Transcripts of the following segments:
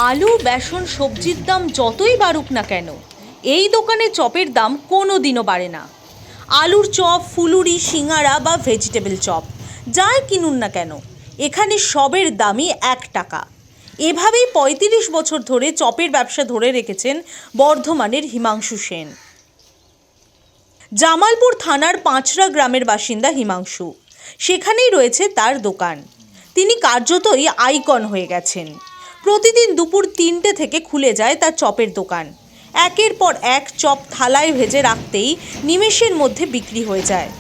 আলু, বেসন, সবজির দাম যতই বাড়ুক না কেন, এই দোকানে চপের দাম কোনো দিনও বাড়ে না। আলুর চপ, ফুলুরি, সিঙ্গারা বা ভেজিটেবল চপ যাই কিনুন না কেন, এখানে সবের দামই 1 টাকা। এভাবেই 35 বছর ধরে চপের ব্যবসা ধরে রেখেছেন বর্ধমানের হিমাংশু সেন। জামালপুর থানার পাঁচরা গ্রামের বাসিন্দা হিমাংশু, সেখানেই রয়েছে তার দোকান। তিনি কার্যতই আইকন হয়ে গেছেন। প্রতিদিন দুপুর 3টে থেকে খুলে যায় তার চপের দোকান। একের পর এক চপ থালায় ভেজে রাখতেই নিমেষের মধ্যে বিক্রি হয়ে যায়।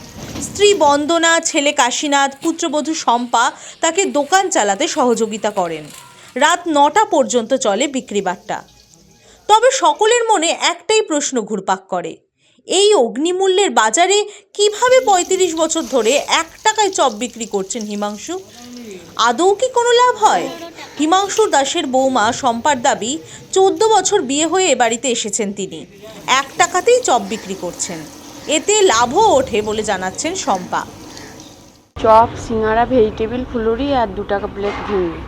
স্ত্রী বন্দনা, ছেলে কাশীনাথ, পুত্রবধূ শম্পা তাকে দোকান চালাতে সহযোগিতা করেন। রাত 9টা পর্যন্ত চলে বিক্রিবাট্টা। তবে সকলের মনে একটাই প্রশ্ন ঘুরপাক করে, এই অগ্নিমূল্যের বাজারে কিভাবে 35 বছর ধরে 1 টাকায় চপ বিক্রি করছেন হিমাংশু? আদৌ কি কোনো লাভ হয়? হিমাংশু দাসের বৌমা শম্পার দাবি, 14 বছর বিয়ে হয়ে এ বাড়িতে এসেছেন তিনি, 1 টাকাতেই চপ বিক্রি করছেন। এতে লাভও ওঠে বলে জানাচ্ছেন শম্পা। চপ, সিঙ্গারা, ভেজিটেবল, ফুলুরি আর 2 টাকা প্লেট ঘুগনি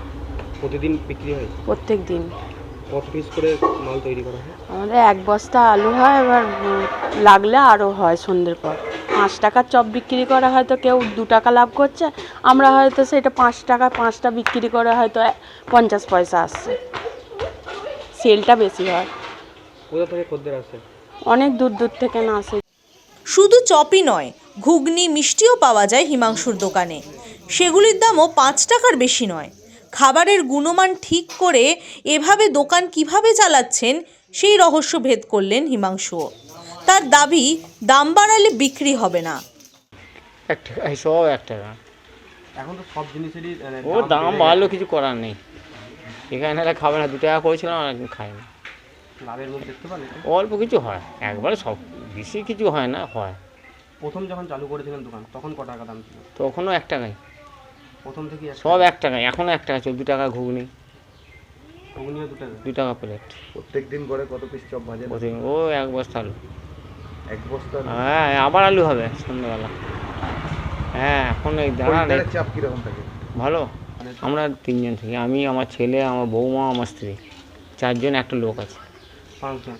প্রতিদিন বিক্রি হয়? প্রত্যেক দিন। কত পিস করে মাল তৈরি করা হয়? আমাদের 1 বস্তা আলু হয়, এবার লাগলে আরও হয় সন্ধ্যের পর। 5 টাকার চপ বিক্রি করা হয়তো কেউ 2 টাকা লাভ করছে, আমরা হয়তো সেটা 5 টাকা 5টা বিক্রি করে হয়তো 50 পয়সা আসছে, সেলটা বেশি হয়। কোথা থেকে খদ্দের আসে? অনেক দূর দূর থেকে না আসে। শুধু চপই নয়, ঘুগনি, মিষ্টিও পাওয়া যায় হিমাংশুর দোকানে। সেগুলির দামও 5 টাকার বেশি নয়। খাবারের গুণমান ঠিক করে এভাবে দোকান কিভাবে চালাচ্ছেন সেই রহস্য ভেদ করলেন হিমাংশুও। তার দাবি, দাম বাড়ালে বিক্রি হবে না। 1 টাকা, সব 1 টাকা। এখন তো সব জিনিসেরই ও দাম বাড়লেও কিছু করার নেই। এখানে এরা খাবে না, 2 টাকা করেছিলাম আর একদিন খায় না। লাভের মুখ দেখতে পারেন? অল্প কিছু হয়, একবারে সব বেশি কিছু হয় না, হয়। প্রথম যখন চালু করেছিলেন দোকান তখন ক টাকা দাম ছিল? তখনও 1 টাকাই, প্রথম থেকে সব 1 টাকাই। এখনও 1 টাকা চল, 2 টাকা ঘুগনি, ঘুগনিও 2 টাকা? 2 টাকা প্লেট। প্রত্যেকদিন করে কত পিস চপ ভাজেন? প্রতিদিন ও 1 বস্তা আলু। 1 বস্তা? হ্যাঁ, আবার আলু হবে সন্ধ্যাবেলা। হ্যাঁ, এখন এই দাঁড়ান। চাপ কিরকম থাকে? ভালো। আমরা 3 জন থাকি, আমি, আমার ছেলে, আমার বৌমা, আমার স্ত্রী, 4 জন, একটা লোক আছে। 5 জন?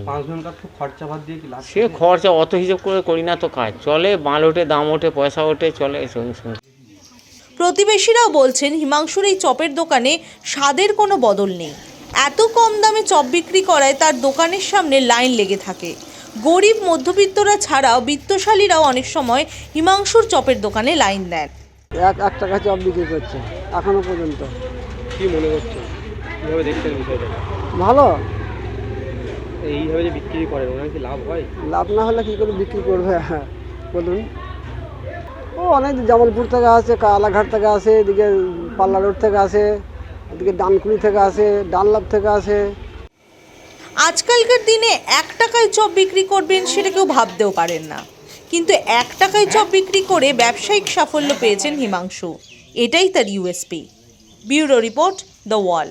5 জনকার তো খরচা বাদ দিয়ে কি লাভ? সে খরচা অত হিসাব করে করি না তো, কাজ চলে, মাল ওঠে, দাম ওঠে, পয়সা ওঠে, চলে। প্রতিবেশীরাও বলছেন হিমাংশুর এই চপের দোকানে স্বাদের কোনো বদল নেই। এত কম দামে চপ বিক্রি করায় তার দোকানের সামনে লাইন লেগে থাকে। গরিব মধ্যবিত্তরা ছাড়াও বিত্তশালীরাও অনেক সময় হিমাংশুর চপের দোকানে লাইন দেন। 1 টাকা চপ বিক্রি করছে এখনো পর্যন্ত। কি মনে করছে, কীভাবে দেখছেন বিষয়টা? ভালো। এইভাবে যে বিক্রি করেন ওনার কি লাভ হয়? লাভ না হলে কী করে বিক্রি করবে বলুন? ও অনেক জামালপুর থেকে আসে, কালাঘাট থেকে আসে, এদিকে পাল্লা রোড থেকে আসে, এদিকে ডানকুনি থেকে আসে, ডানলাভ থেকে আসে। আজকালকার দিনে 1 টাকায় চপ বিক্রি করবেন সেটা কেউ ভাবতেও পারেন না, কিন্তু 1 টাকায় চপ বিক্রি করে ব্যবসায়িক সাফল্য পেয়েছেন হিমাংশু। এটাই তার USP. Bureau report, the wall.